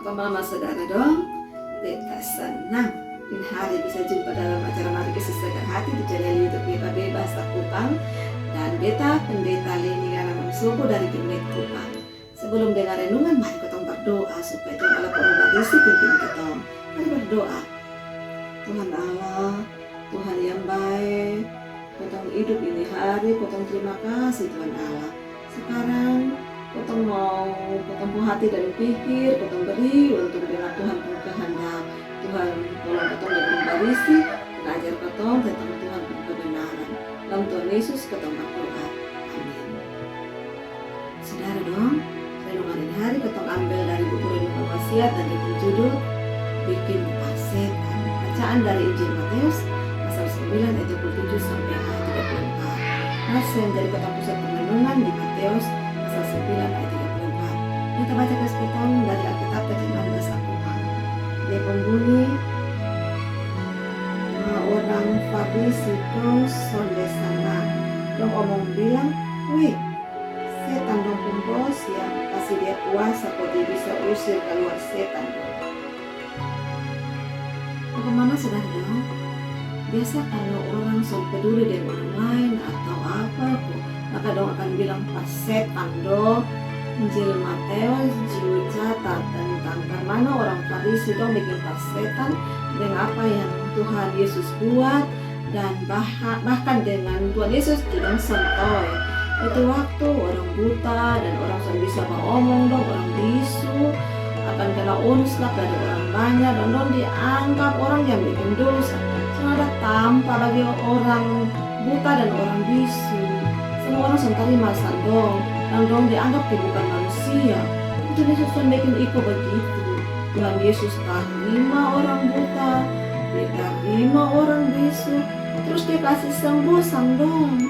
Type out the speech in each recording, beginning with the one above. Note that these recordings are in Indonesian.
Apa mama saudara dong? Beta senang ini hari bisa jumpa dalam acara Mari Kesisahkan Hati di channel YouTube Beta Bebas Kupang dan Beta Pendeta Leni Garaman Suku dari Kemet Kupang. Sebelum dengar renungan, mari kita berdoa supaya Tuhan Allah berisi pimpin kita. Mari berdoa. Tuhan Allah, Tuhan yang baik, Kotong hidup ini hari, Kotong terima kasih Tuhan Allah. Sekarang Kotong mau Kotong hati dan pikir, Kotong beri untuk dengar Tuhan pun kehendak. Tuhan tolong Kotong dan membarisi, mengajar Kotong tentang Tuhan pun kebenaran. Dalam Tuhan Yesus Kotong berdoa. Amin. Saudara dong, renungan ini hari Kotong ambil dari buku Renungan Wasiat dan dengan judul Bikin Setan. Bacaan dari Injil Matius pasal 9 ayat 27 sampai ayat 34. Nas yang jadi kota pusat renungan di Matius pasal 9 ayat 34. Kita baca kesempatan dari Alkitab terjemahan bahasa Kupang. Dia pembunyi orang Farisi dong sonde sana dong omong bilang, wih setan dong pembos yang kasih dia puasa kok dia bisa usir keluar setan dong. Bagaimana saudara dong? Biasa kalau orang sok peduli dengan orang lain atau apa kok, maka dong akan bilang pas setan dong. Injil Matius juga catat tentang bagaimana orang Farisi dong bikin pas setan dengan apa yang Tuhan Yesus buat dan bahkan dengan Tuhan Yesus tidak sentoy. Itu waktu orang buta dan orang yang bisa ngomong dong, orang bisu akan kena unslap dari orang banyak dan dong dianggap orang yang bikin dosa. Ada tanpa bagi orang buta dan orang bisu. Semua orang terima sandong dan dong dianggap bukan manusia. Itu Yesus kan bikin iko begitu. Tuhan Yesus terima orang buta, dia terima orang bisu, terus dia kasih sembuh sandong.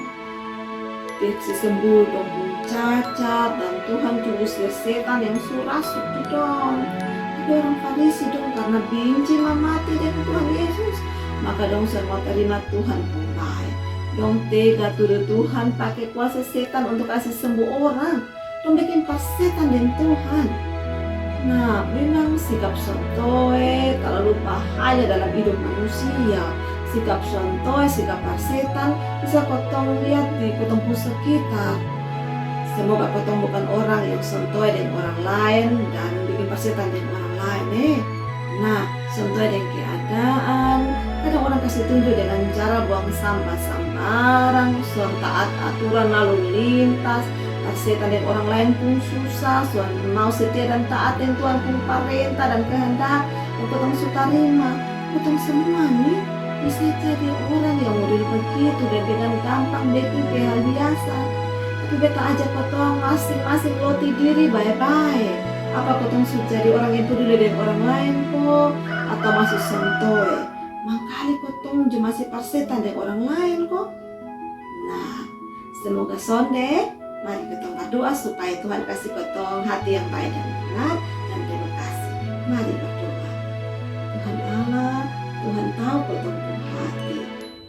Dia kasih sembuh dong cacat dan Tuhan usir setan yang surasuk dong. Tapi orang Farisi dong karena benci mati dengan Tuhan Yesus, maka dong semua terima Tuhan pun baik. Dong tega tuduh Tuhan pakai kuasa setan untuk kasih sembuh orang. Dong bikin pas setan dengan Tuhan. Nah, memang sikap sontoy terlalu bahaya dalam hidup manusia. Sikap sontoy, sikap pas setan bisa Kotong lihat di Kotong pusat kita. Semoga Kotong bukan orang yang sontoy dengan orang lain dan bikin pas setan dengan orang lain. Nah, sontoy dengan keadaan. Kadang orang kasih tunjuk dengan cara buang sampah sembarang, taat aturan lalu lintas, setan dan orang lain pun susah, soal mau setia dan taat dengan Tuhan pun perintah dan kehendak, dan Kotong sutarima. Kotong semua nih bisa jadi orang yang model begitu dan dengan gampang bikin hal biasa. Tapi beta ajak Kotong masing-masing loti diri baik-baik. Apa Kotong sudah jadi orang yang peduli dengan orang lain kok, atau masih sentoy? Mangkali Kotong cuma masih persetan dengan orang lain kok. Nah, semoga sonde, mari Kotong berdoa supaya Tuhan kasih Kotong hati yang baik dan benar dan penuh kasih. Mari berdoa. Tuhan Allah, Tuhan tahu Kotong punya hati.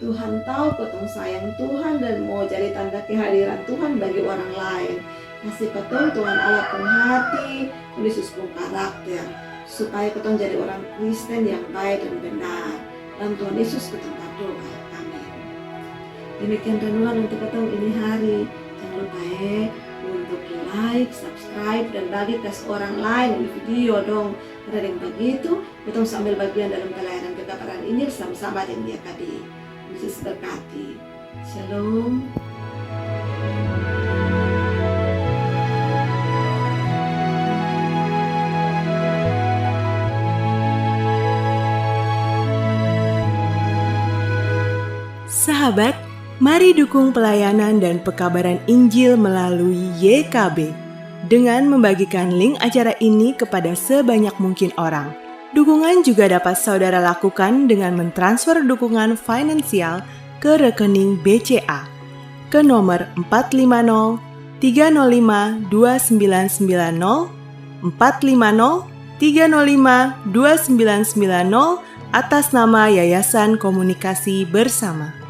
Tuhan tahu Kotong sayang Tuhan dan mau jadi tanda kehadiran Tuhan bagi orang lain. Kasih Kotong Tuhan Allah punya hati, Yesus punya karakter, supaya Kotong jadi orang Kristen yang baik dan benar. Dan Tuhan Yesus Kotong berdoa. Amin. Demikian renungan untuk Kotong ini hari. Jangan lupa untuk like, subscribe, dan bagi ke orang lain di video dong. Karena dengan begitu, kita bisa ambil bagian dalam pelayanan kebenaran ini sama-sama dengan dia tadi. Yesus berkati. Shalom. Sahabat, mari dukung pelayanan dan pekabaran Injil melalui YKB dengan membagikan link acara ini kepada sebanyak mungkin orang. Dukungan juga dapat saudara lakukan dengan mentransfer dukungan finansial ke rekening BCA ke nomor 450 305 2990 450 305 2990 atas nama Yayasan Komunikasi Bersama.